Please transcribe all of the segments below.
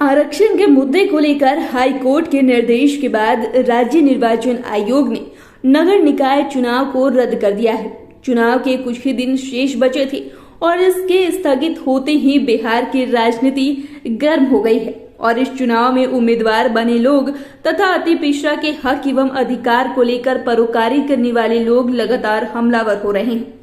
आरक्षण के मुद्दे को लेकर हाई कोर्ट के निर्देश के बाद राज्य निर्वाचन आयोग ने नगर निकाय चुनाव को रद्द कर दिया है। चुनाव के कुछ ही दिन शेष बचे थे और इसके स्थगित होते ही बिहार की राजनीति गर्म हो गई है और इस चुनाव में उम्मीदवार बने लोग तथा अति पिछड़ा के हक एवं अधिकार को लेकर परोकारी करने वाले लोग लगातार हमलावर हो रहे हैं।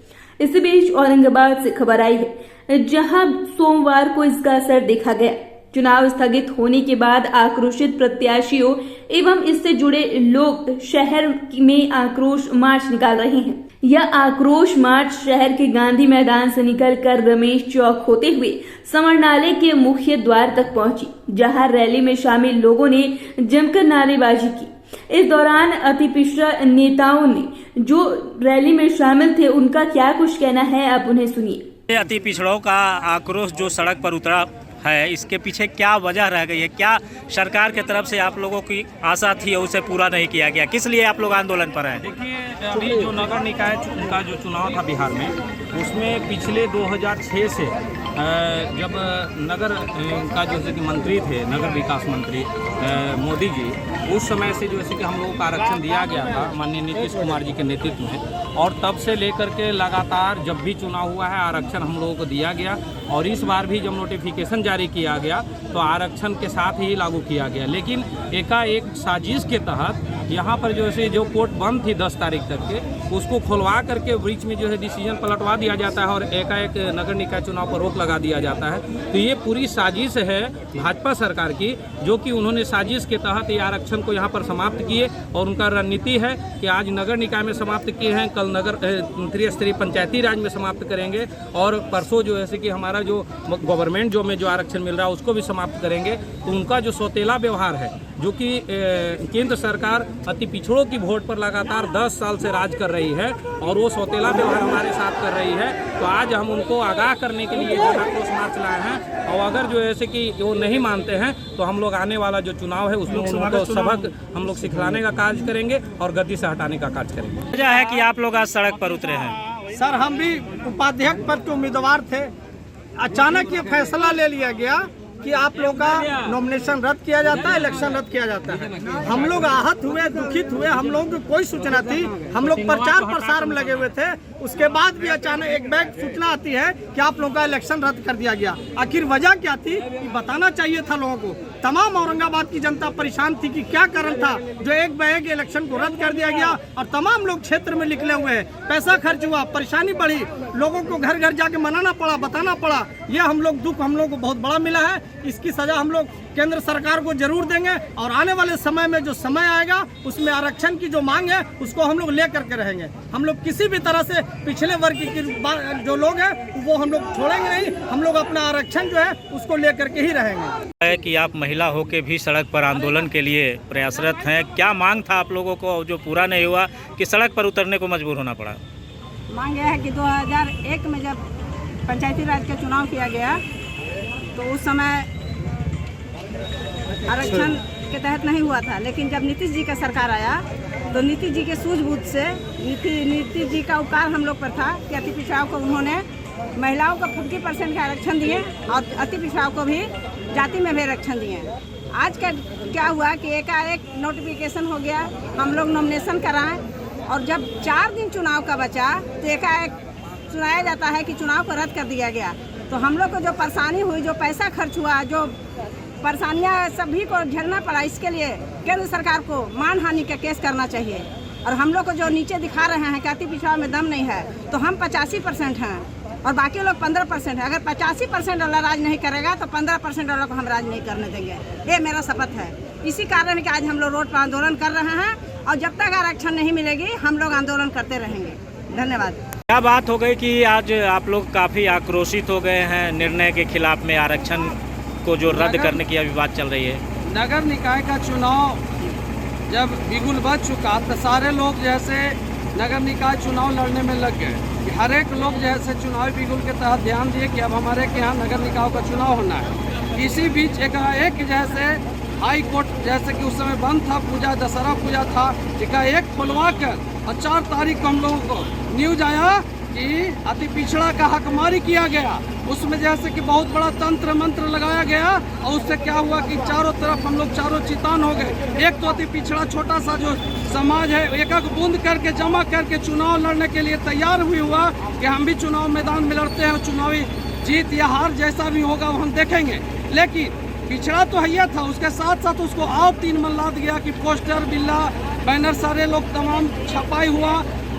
इसी बीच औरंगाबाद से खबर आई है, जहां सोमवार को इसका असर देखा गया। चुनाव स्थगित होने के बाद आक्रोशित प्रत्याशियों एवं इससे जुड़े लोग शहर में आक्रोश मार्च निकाल रहे हैं। यह आक्रोश मार्च शहर के गांधी मैदान से निकलकर रमेश चौक होते हुए समरनालय के मुख्य द्वार तक पहुंची, जहां रैली में शामिल लोगों ने जमकर नारेबाजी की। इस दौरान अति पिछड़ा नेताओं ने जो रैली में शामिल थे उनका क्या कुछ कहना है, आप उन्हें सुनिए। अति पिछड़ों का आक्रोश जो सड़क पर उतरा है, इसके पीछे क्या वजह रह गई है? क्या सरकार की तरफ से आप लोगों की आशा थी उसे पूरा नहीं किया गया? किस लिए आप लोग आंदोलन पर हैं? देखिए, अभी जो नगर निकाय का जो चुनाव था बिहार में, उसमें पिछले 2006 से जब नगर का जो कि मंत्री थे, नगर विकास मंत्री मोदी जी, उस समय से जैसे कि हम लोगों को आरक्षण दिया गया था माननीय नीतीश कुमार जी के नेतृत्व में, और तब से लेकर के लगातार जब भी चुनाव हुआ है आरक्षण हम लोगों को दिया गया। और इस बार भी जब नोटिफिकेशन जारी किया गया तो आरक्षण के साथ ही लागू किया गया। लेकिन एकाएक साजिश के तहत यहाँ पर जो कोर्ट बंद थी 10 तारीख तक के, उसको खुलवा करके बीच में डिसीजन पलटवा दिया जाता है और एकाएक नगर निकाय चुनाव पर रोक लगा दिया जाता है। तो ये पूरी साजिश है भाजपा सरकार की, जो कि उन्होंने साजिश के तहत ये आरक्षण को यहाँ पर समाप्त किए और उनका रणनीति है कि आज नगर निकाय में समाप्त किए हैं, कल नगर त्रिस्तरीय पंचायती राज में समाप्त करेंगे और परसों जैसे कि हमारा जो गवर्नमेंट में जो आरक्षण मिल रहा है उसको भी समाप्त करेंगे। तो उनका जो सौतेला व्यवहार है, जो कि केंद्र सरकार अति पिछड़ों की वोट पर लगातार 10 साल से राज कर रही है और वो सौतेला व्यवहार हमारे साथ कर रही है, तो आज हम उनको आगाह करने के लिए आक्रोश मार्च लाए हैं। और अगर जैसे कि वो नहीं मानते हैं तो हम लोग आने वाला जो चुनाव है उसमें उनको सबक हम लोग सिखलाने का कार्य करेंगे और गद्दी से हटाने का कार्य करेंगे। वजह है कि आप लोग आज सड़क पर उतरे हैं। सर, हम भी उपाध्यक्ष पद के उम्मीदवार थे। अचानक ये फैसला ले लिया गया कि आप लोग का नॉमिनेशन रद्द किया जाता है, इलेक्शन रद्द किया जाता है। हम लोग आहत हुए, दुखित हुए। हम लोगों को कोई सूचना थी, हम लोग प्रचार प्रसार में लगे हुए थे। उसके बाद भी अचानक एक बैग सूचना आती है कि आप लोगों का इलेक्शन रद्द कर दिया गया। आखिर वजह क्या थी, बताना चाहिए था लोगों को। तमाम औरंगाबाद की जनता परेशान थी कि क्या कारण था जो एक बैग इलेक्शन को रद्द कर दिया गया और तमाम लोग क्षेत्र में निकले हुए हैं। पैसा खर्च हुआ, परेशानी बढ़ी, लोगों को घर घर जाके मनाना पड़ा, बताना पड़ा। यह हम लोग दुख हम लोग को बहुत बड़ा मिला है। इसकी सजा हम लोग केंद्र सरकार को जरूर देंगे और आने वाले समय में जो समय आएगा उसमें आरक्षण की जो मांग है उसको हम लोग लेकर के रहेंगे। हम लोग किसी भी तरह से पिछले वर्ग के जो लोग हैं वो हम लोग छोड़ेंगे नहीं। हम लोग अपना आरक्षण जो है उसको लेकर के ही रहेंगे। है कि आप महिला होके भी सड़क पर आंदोलन के लिए प्रयासरत हैं, क्या मांग था आप लोगों को जो पूरा नहीं हुआ कि सड़क पर उतरने को मजबूर होना पड़ा? मांग यह है कि 2001 में जब पंचायती राज का चुनाव किया गया तो उस समय आरक्षण के तहत नहीं हुआ था, लेकिन जब नीतीश जी का सरकार आया तो नीतीश जी के सूझबूझ से नीतीश जी का उपकार हम लोग पर था कि अति पिछड़ाओं को उन्होंने महिलाओं को 50% का आरक्षण दिए और अति पिछड़ाओं को भी जाति में भी आरक्षण दिए। आज का क्या हुआ कि एकाएक नोटिफिकेशन हो गया, हम लोग नॉमिनेशन कराएं और जब 4 दिन चुनाव का बचा तो एकाएक सुनाया जाता है कि चुनाव को रद्द कर दिया गया। तो हम लोग को जो परेशानी हुई, जो पैसा खर्च हुआ, जो परेशानियां सभी को झेलना पड़ा, इसके लिए केंद्र सरकार को मानहानि का केस करना चाहिए। और हम लोग को जो नीचे दिखा रहे हैं कि अति पिछड़ा में दम नहीं है, तो हम 85% हैं और बाकी लोग 15% है। अगर 85% वाला राज नहीं करेगा तो 15% वाला को हम राज नहीं करने देंगे। ये मेरा शपथ है। इसी कारण कि आज हम लोग रोड पर आंदोलन कर रहे हैं और जब तक आरक्षण नहीं मिलेगी हम लोग आंदोलन करते रहेंगे। धन्यवाद। क्या बात हो गई कि आज आप लोग काफ़ी आक्रोशित हो गए हैं निर्णय के खिलाफ में, आरक्षण को जो रद्द करने की अभी बात चल रही है? नगर निकाय का चुनाव जब बिगुल बच चुका तो सारे लोग जैसे नगर निकाय चुनाव लड़ने में लग गए। हर एक लोग जैसे चुनावी बिगुल के तहत ध्यान दिए कि अब हमारे के यहाँ नगर निकाय का चुनाव होना है। इसी बीच एक जैसे हाई कोर्ट जैसे कि उस समय बंद था, पूजा दशहरा पूजा था, एक खुलवा कर और 4 तारीख को हम लोगों को न्यूज आया कि अति पिछड़ा का हकमारी किया गया। उसमें जैसे कि बहुत बड़ा तंत्र मंत्र लगाया गया और उससे क्या हुआ कि चारों तरफ हम लोग चारों चितान हो गए। एक तो अति पिछड़ा छोटा सा जो समाज है एक एक बूंद करके जमा करके चुनाव लड़ने के लिए तैयार हुआ कि हम भी चुनाव मैदान में लड़ते हैं, चुनावी जीत या हार जैसा भी होगा वो हम देखेंगे। लेकिन पिछड़ा तो हैया था, उसके साथ साथ उसको और 3 मन लाद गया कि पोस्टर बिल्ला बैनर सारे लोग तमाम छपाई हुआ।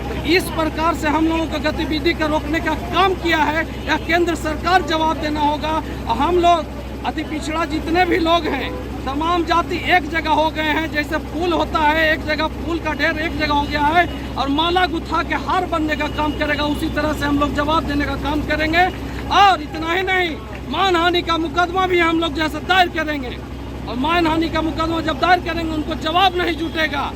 तो इस प्रकार से हम लोगों का गतिविधि का रोकने का काम किया है या केंद्र सरकार जवाब देना होगा। और हम लोग अति पिछड़ा जितने भी लोग हैं तमाम जाति एक जगह हो गए हैं। जैसे फूल होता है एक जगह, फूल का ढेर एक जगह हो गया है और माला गुथा के हार बनने का काम करेगा, उसी तरह से हम लोग जवाब देने का काम करेंगे। और इतना ही नहीं, मानहानि का मुकदमा भी हम लोग जैसे दायर करेंगे और मानहानि का मुकदमा जब दायर करेंगे उनको जवाब नहीं जुटेगा।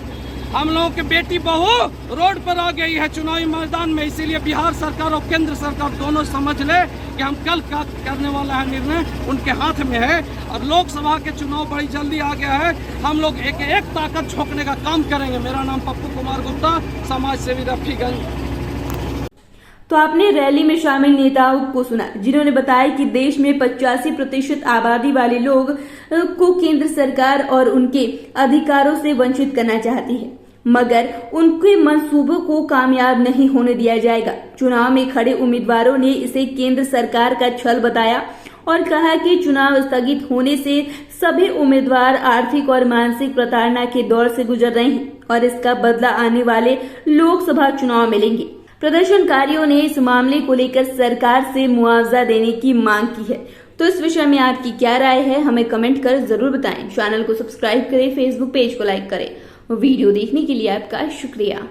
हम लोगों की बेटी बहू रोड पर आ गई है चुनावी मैदान में, इसीलिए बिहार सरकार और केंद्र सरकार दोनों समझ ले कि हम कल क्या करने वाला है निर्णय उनके हाथ में है। और लोकसभा के चुनाव बड़ी जल्दी आ गया है, हम लोग एक एक ताकत झोंकने का काम करेंगे। मेरा नाम पप्पू कुमार गुप्ता, समाज सेवी रफीगंज। तो आपने रैली में शामिल नेताओं को सुना जिन्होंने बताया कि देश में 85% आबादी वाले लोग को केंद्र सरकार और उनके अधिकारों से वंचित करना चाहती है, मगर उनके मंसूबों को कामयाब नहीं होने दिया जाएगा। चुनाव में खड़े उम्मीदवारों ने इसे केंद्र सरकार का छल बताया और कहा कि चुनाव स्थगित होने से सभी उम्मीदवार आर्थिक और मानसिक प्रताड़ना के दौर से गुजर रहे हैं और इसका बदला आने वाले लोकसभा चुनाव में लेंगे। प्रदर्शनकारियों ने इस मामले को लेकर सरकार से मुआवजा देने की मांग की है। तो इस विषय में आपकी क्या राय है, हमें कमेंट कर जरूर बताएं। चैनल को सब्सक्राइब करें, फेसबुक पेज को लाइक करें। वीडियो देखने के लिए आपका शुक्रिया।